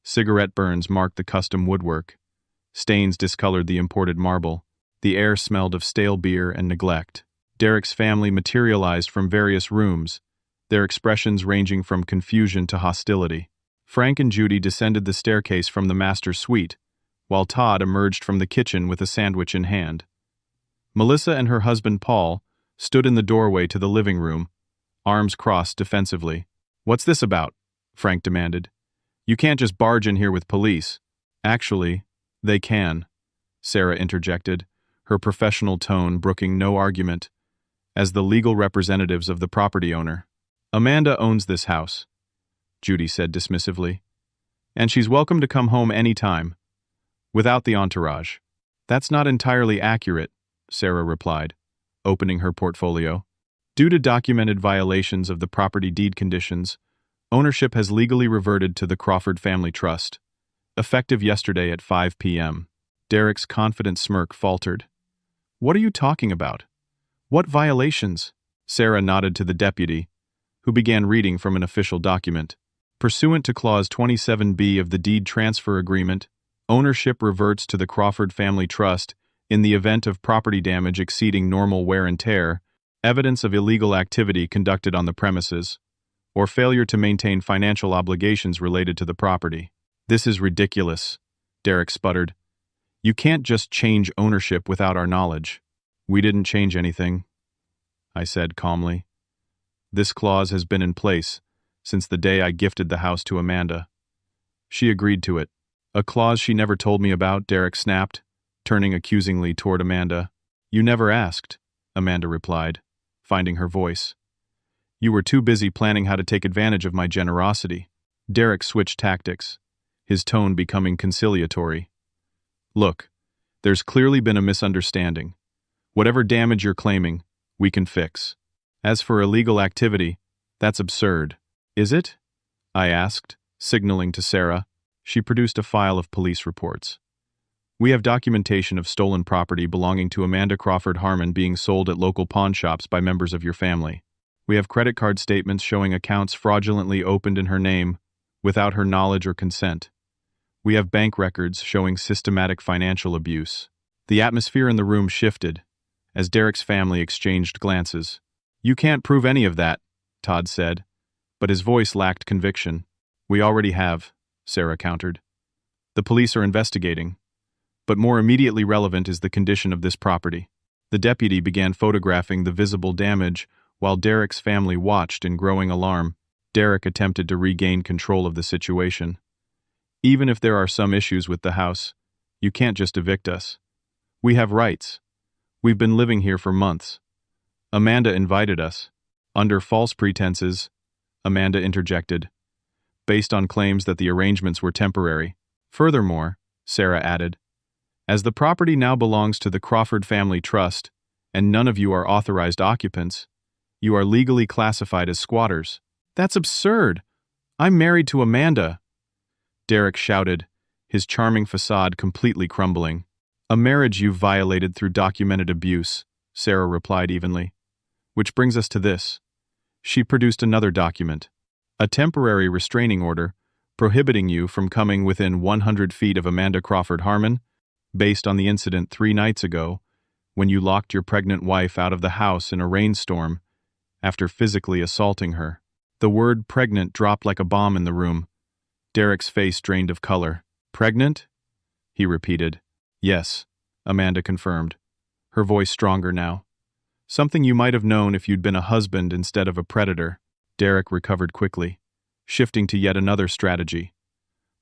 Cigarette burns marked the custom woodwork. Stains discolored the imported marble. The air smelled of stale beer and neglect. Derek's family materialized from various rooms, their expressions ranging from confusion to hostility. Frank and Judy descended the staircase from the master suite, while Todd emerged from the kitchen with a sandwich in hand. Melissa and her husband Paul stood in the doorway to the living room, arms crossed defensively. What's this about? Frank demanded. You can't just barge in here with police. Actually, they can, Sarah interjected, her professional tone brooking no argument, as the legal representatives of the property owner. Amanda owns this house, Judy said dismissively, and she's welcome to come home any time, without the entourage. That's not entirely accurate, Sarah replied, opening her portfolio. Due to documented violations of the property deed conditions, ownership has legally reverted to the Crawford Family Trust, effective yesterday at 5 p.m. Derek's confident smirk faltered. What are you talking about? What violations? Sarah nodded to the deputy, who began reading from an official document. Pursuant to Clause 27B of the Deed Transfer Agreement, ownership reverts to the Crawford Family Trust in the event of property damage exceeding normal wear and tear, evidence of illegal activity conducted on the premises, or failure to maintain financial obligations related to the property. This is ridiculous, Derek sputtered. You can't just change ownership without our knowledge. We didn't change anything, I said calmly. This clause has been in place since the day I gifted the house to Amanda. She agreed to it. A clause she never told me about, Derek snapped, turning accusingly toward Amanda. You never asked, Amanda replied, finding her voice. You were too busy planning how to take advantage of my generosity. Derek switched tactics, his tone becoming conciliatory. Look, there's clearly been a misunderstanding. Whatever damage you're claiming, we can fix. As for illegal activity, that's absurd. Is it? I asked, signaling to Sarah. She produced a file of police reports. We have documentation of stolen property belonging to Amanda Crawford Harmon being sold at local pawn shops by members of your family. We have credit card statements showing accounts fraudulently opened in her name, without her knowledge or consent. We have bank records showing systematic financial abuse. The atmosphere in the room shifted, as Derek's family exchanged glances. You can't prove any of that, Todd said, but his voice lacked conviction. We already have, Sarah countered. The police are investigating, but more immediately relevant is the condition of this property. The deputy began photographing the visible damage while Derek's family watched in growing alarm. Derek attempted to regain control of the situation. Even if there are some issues with the house, you can't just evict us. We have rights. We've been living here for months. Amanda invited us. Under false pretenses, Amanda interjected, based on claims that the arrangements were temporary. Furthermore, Sarah added, as the property now belongs to the Crawford Family Trust, and none of you are authorized occupants, you are legally classified as squatters. That's absurd. I'm married to Amanda. Derek shouted, his charming facade completely crumbling. A marriage you've violated through documented abuse, Sarah replied evenly. Which brings us to this. She produced another document, a temporary restraining order prohibiting you from coming within 100 feet of Amanda Crawford Harmon, based on the incident 3 nights ago, when you locked your pregnant wife out of the house in a rainstorm after physically assaulting her. The word pregnant dropped like a bomb in the room. Derek's face drained of color. Pregnant? He repeated. Yes, Amanda confirmed, her voice stronger now. Something you might have known if you'd been a husband instead of a predator. Derek recovered quickly, shifting to yet another strategy.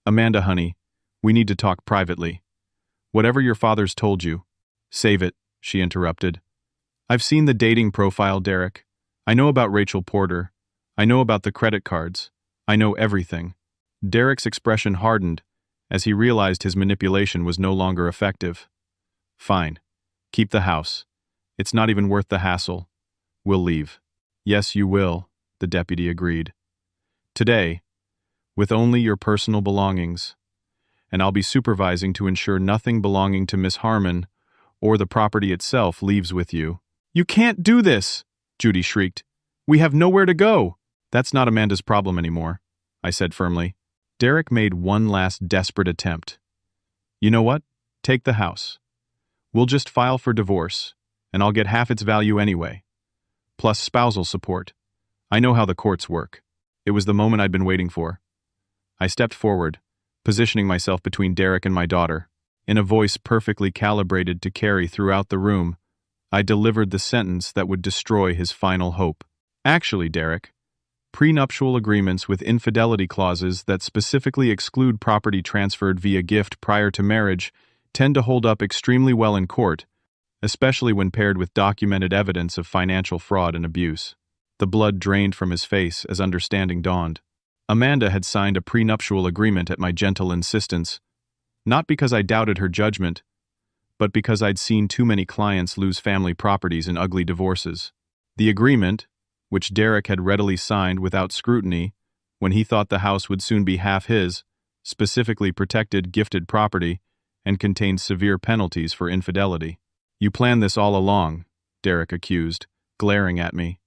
Amanda, honey, we need to talk privately. Whatever your father's told you. Save it, she interrupted. I've seen the dating profile, Derek. I know about Rachel Porter. I know about the credit cards. I know everything. Derek's expression hardened as he realized his manipulation was no longer effective. Fine. Keep the house. It's not even worth the hassle. We'll leave. Yes, you will, the deputy agreed. Today, with only your personal belongings, and I'll be supervising to ensure nothing belonging to Miss Harmon or the property itself leaves with you. You can't do this, Judy shrieked. We have nowhere to go. That's not Amanda's problem anymore, I said firmly. Derek made one last desperate attempt. You know what? Take the house. We'll just file for divorce, and I'll get half its value anyway. Plus spousal support. I know how the courts work. It was the moment I'd been waiting for. I stepped forward, positioning myself between Derek and my daughter. In a voice perfectly calibrated to carry throughout the room, I delivered the sentence that would destroy his final hope. Actually, Derek, prenuptial agreements with infidelity clauses that specifically exclude property transferred via gift prior to marriage tend to hold up extremely well in court, especially when paired with documented evidence of financial fraud and abuse. The blood drained from his face as understanding dawned. Amanda had signed a prenuptial agreement at my gentle insistence, not because I doubted her judgment, but because I'd seen too many clients lose family properties in ugly divorces. The agreement, which Derek had readily signed without scrutiny when he thought the house would soon be half his, specifically protected gifted property and contained severe penalties for infidelity. "You planned this all along," Derek accused, glaring at me.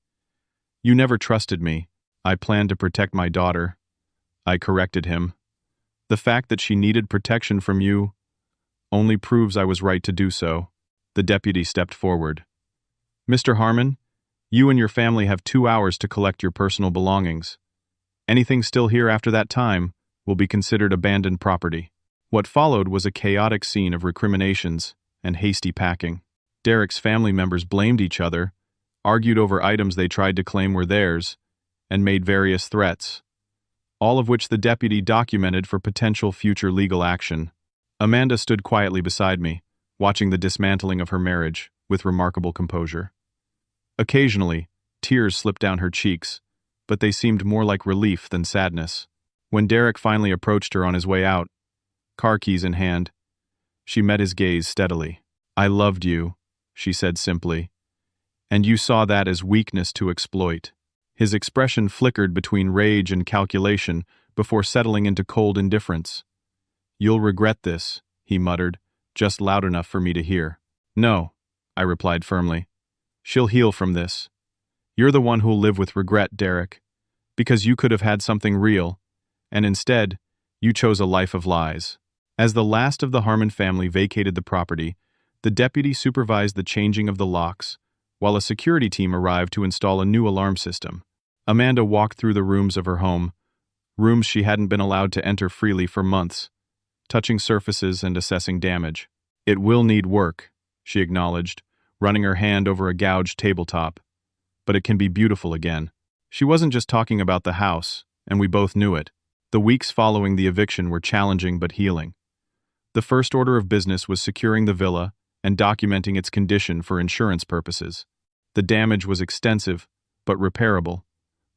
"You never trusted me. I planned to protect my daughter," I corrected him. "The fact that she needed protection from you only proves I was right to do so." The deputy stepped forward. "Mr. Harmon, you and your family have 2 hours to collect your personal belongings. Anything still here after that time will be considered abandoned property." What followed was a chaotic scene of recriminations and hasty packing. Derek's family members blamed each other, argued over items they tried to claim were theirs, and made various threats, all of which the deputy documented for potential future legal action. Amanda stood quietly beside me, watching the dismantling of her marriage with remarkable composure. Occasionally, tears slipped down her cheeks, but they seemed more like relief than sadness. When Derek finally approached her on his way out, car keys in hand, she met his gaze steadily. "I loved you," she said simply, "and you saw that as weakness to exploit." His expression flickered between rage and calculation before settling into cold indifference. "You'll regret this," he muttered, just loud enough for me to hear. "No," I replied firmly. "She'll heal from this. You're the one who'll live with regret, Derek, because you could have had something real, and instead, you chose a life of lies." As the last of the Harmon family vacated the property, the deputy supervised the changing of the locks, while a security team arrived to install a new alarm system. Amanda walked through the rooms of her home, rooms she hadn't been allowed to enter freely for months, touching surfaces and assessing damage. "It will need work," she acknowledged, running her hand over a gouged tabletop. "But it can be beautiful again." She wasn't just talking about the house, and we both knew it. The weeks following the eviction were challenging but healing. The first order of business was securing the villa and documenting its condition for insurance purposes. The damage was extensive, but repairable,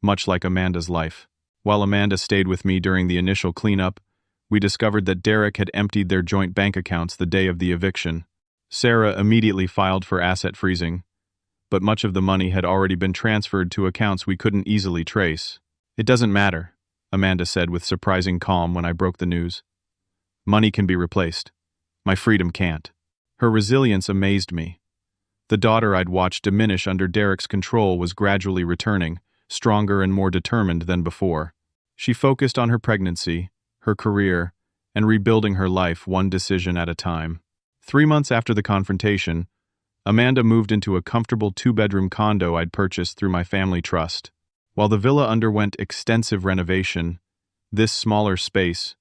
much like Amanda's life. While Amanda stayed with me during the initial cleanup, we discovered that Derek had emptied their joint bank accounts the day of the eviction. Sarah immediately filed for asset freezing, but much of the money had already been transferred to accounts we couldn't easily trace. "It doesn't matter," Amanda said with surprising calm when I broke the news. "Money can be replaced. My freedom can't." Her resilience amazed me. The daughter I'd watched diminish under Derek's control was gradually returning, stronger and more determined than before. She focused on her pregnancy, her career, and rebuilding her life one decision at a time. 3 months after the confrontation, Amanda moved into a comfortable 2-bedroom condo I'd purchased through my family trust. While the villa underwent extensive renovation, this smaller space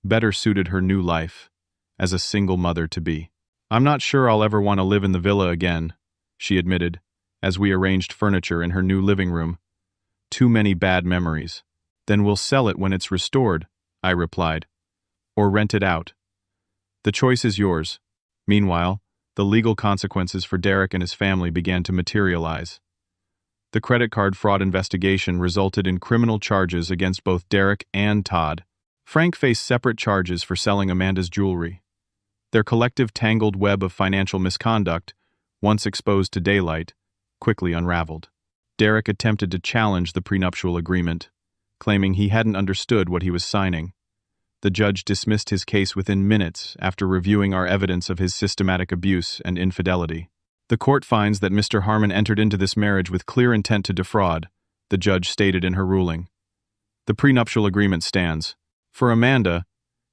better suited her new life as a single mother-to-be. "I'm not sure I'll ever want to live in the villa again," she admitted, as we arranged furniture in her new living room. "Too many bad memories." "Then we'll sell it when it's restored," I replied. "Or rent it out. The choice is yours." Meanwhile, the legal consequences for Derek and his family began to materialize. The credit card fraud investigation resulted in criminal charges against both Derek and Todd. Frank faced separate charges for selling Amanda's jewelry. Their collective tangled web of financial misconduct, once exposed to daylight, quickly unraveled. Derek attempted to challenge the prenuptial agreement, claiming he hadn't understood what he was signing. The judge dismissed his case within minutes after reviewing our evidence of his systematic abuse and infidelity. "The court finds that Mr. Harmon entered into this marriage with clear intent to defraud," the judge stated in her ruling. "The prenuptial agreement stands." For Amanda,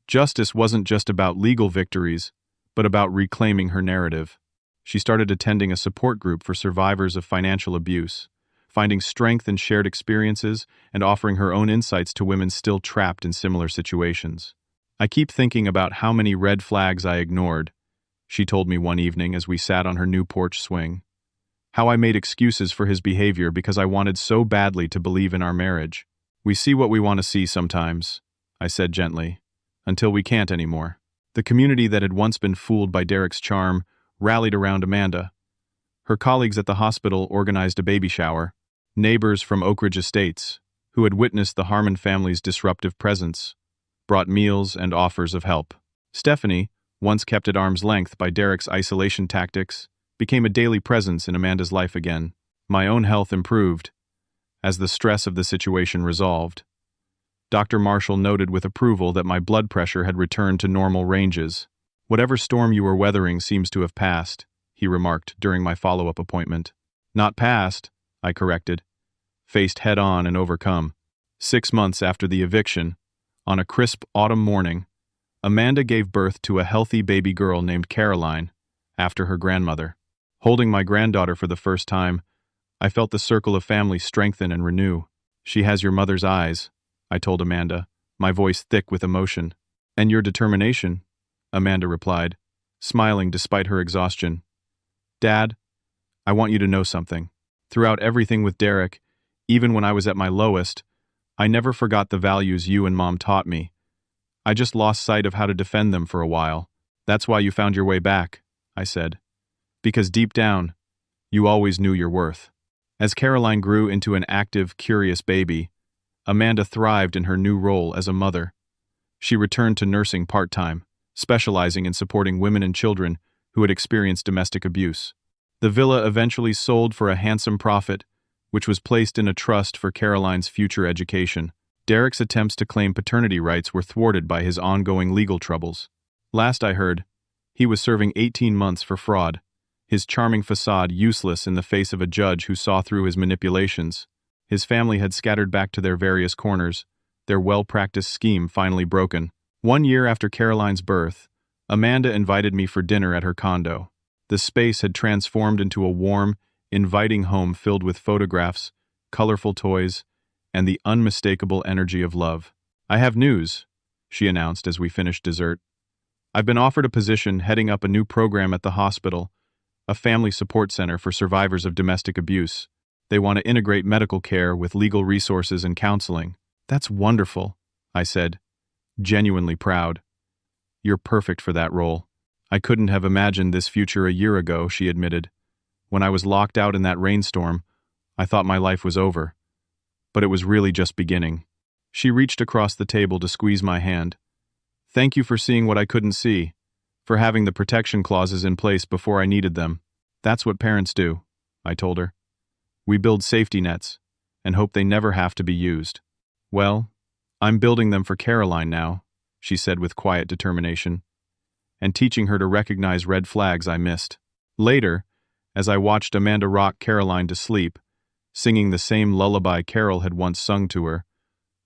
justice wasn't just about legal victories, but about reclaiming her narrative. She started attending a support group for survivors of financial abuse, finding strength in shared experiences and offering her own insights to women still trapped in similar situations. "I keep thinking about how many red flags I ignored," she told me one evening as we sat on her new porch swing. "How I made excuses for his behavior because I wanted so badly to believe in our marriage." "We see what we want to see sometimes," I said gently, "until we can't anymore." The community that had once been fooled by Derek's charm rallied around Amanda. Her colleagues at the hospital organized a baby shower. Neighbors from Oak Ridge Estates, who had witnessed the Harmon family's disruptive presence, brought meals and offers of help. Stephanie, once kept at arm's length by Derek's isolation tactics, became a daily presence in Amanda's life again. My own health improved as the stress of the situation resolved. Dr. Marshall noted with approval that my blood pressure had returned to normal ranges. "Whatever storm you were weathering seems to have passed," he remarked during my follow-up appointment. "Not passed," I corrected, faced head-on and overcome. 6 months after the eviction, on a crisp autumn morning, Amanda gave birth to a healthy baby girl named Caroline, after her grandmother. Holding my granddaughter for the first time, I felt the circle of family strengthen and renew. "She has your mother's eyes," I told Amanda, my voice thick with emotion. "And your determination," Amanda replied, smiling despite her exhaustion. "Dad, I want you to know something. Throughout everything with Derek, even when I was at my lowest, I never forgot the values you and Mom taught me. I just lost sight of how to defend them for a while. That's why you found your way back," I said. "Because deep down, you always knew your worth." As Caroline grew into an active, curious baby, Amanda thrived in her new role as a mother. She returned to nursing part-time, specializing in supporting women and children who had experienced domestic abuse. The villa eventually sold for a handsome profit, which was placed in a trust for Caroline's future education. Derek's attempts to claim paternity rights were thwarted by his ongoing legal troubles. Last I heard, he was serving 18 months for fraud, his charming facade useless in the face of a judge who saw through his manipulations. His family had scattered back to their various corners, their well-practiced scheme finally broken. 1 year after Caroline's birth, Amanda invited me for dinner at her condo. The space had transformed into a warm, inviting home filled with photographs, colorful toys, and the unmistakable energy of love. "I have news," she announced as we finished dessert. "I've been offered a position heading up a new program at the hospital, a family support center for survivors of domestic abuse. They want to integrate medical care with legal resources and counseling." "That's wonderful," I said, genuinely proud. "You're perfect for that role." "I couldn't have imagined this future a year ago," she admitted. "When I was locked out in that rainstorm, I thought my life was over. But it was really just beginning." She reached across the table to squeeze my hand. "Thank you for seeing what I couldn't see, for having the protection clauses in place before I needed them. That's what parents do," I told her. "We build safety nets and hope they never have to be used." "Well, I'm building them for Caroline now," she said with quiet determination, "and teaching her to recognize red flags I missed." Later, as I watched Amanda rock Caroline to sleep, singing the same lullaby Carol had once sung to her,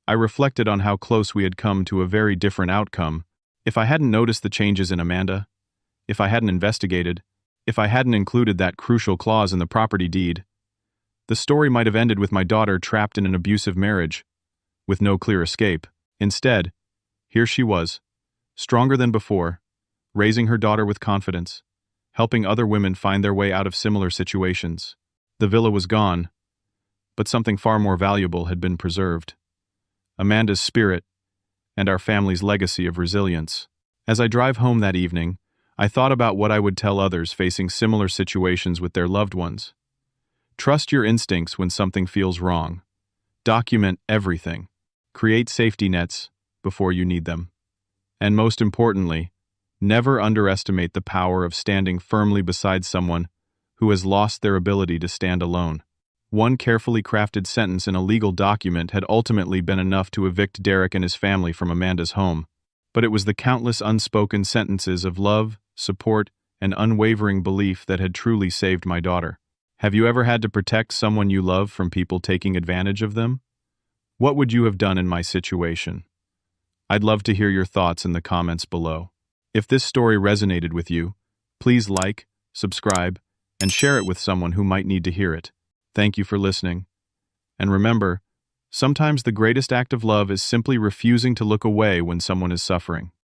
I reflected on how close we had come to a very different outcome. If I hadn't noticed the changes in Amanda, if I hadn't investigated, if I hadn't included that crucial clause in the property deed, the story might have ended with my daughter trapped in an abusive marriage, with no clear escape. Instead, here she was, stronger than before, raising her daughter with confidence, helping other women find their way out of similar situations. The villa was gone, but something far more valuable had been preserved: Amanda's spirit and our family's legacy of resilience. As I drive home that evening, I thought about what I would tell others facing similar situations with their loved ones. Trust your instincts when something feels wrong. Document everything. Create safety nets before you need them. And most importantly, never underestimate the power of standing firmly beside someone who has lost their ability to stand alone. One carefully crafted sentence in a legal document had ultimately been enough to evict Derek and his family from Amanda's home. But it was the countless unspoken sentences of love, support, and unwavering belief that had truly saved my daughter. Have you ever had to protect someone you love from people taking advantage of them? What would you have done in my situation? I'd love to hear your thoughts in the comments below. If this story resonated with you, please like, subscribe, and share it with someone who might need to hear it. Thank you for listening. And remember, sometimes the greatest act of love is simply refusing to look away when someone is suffering.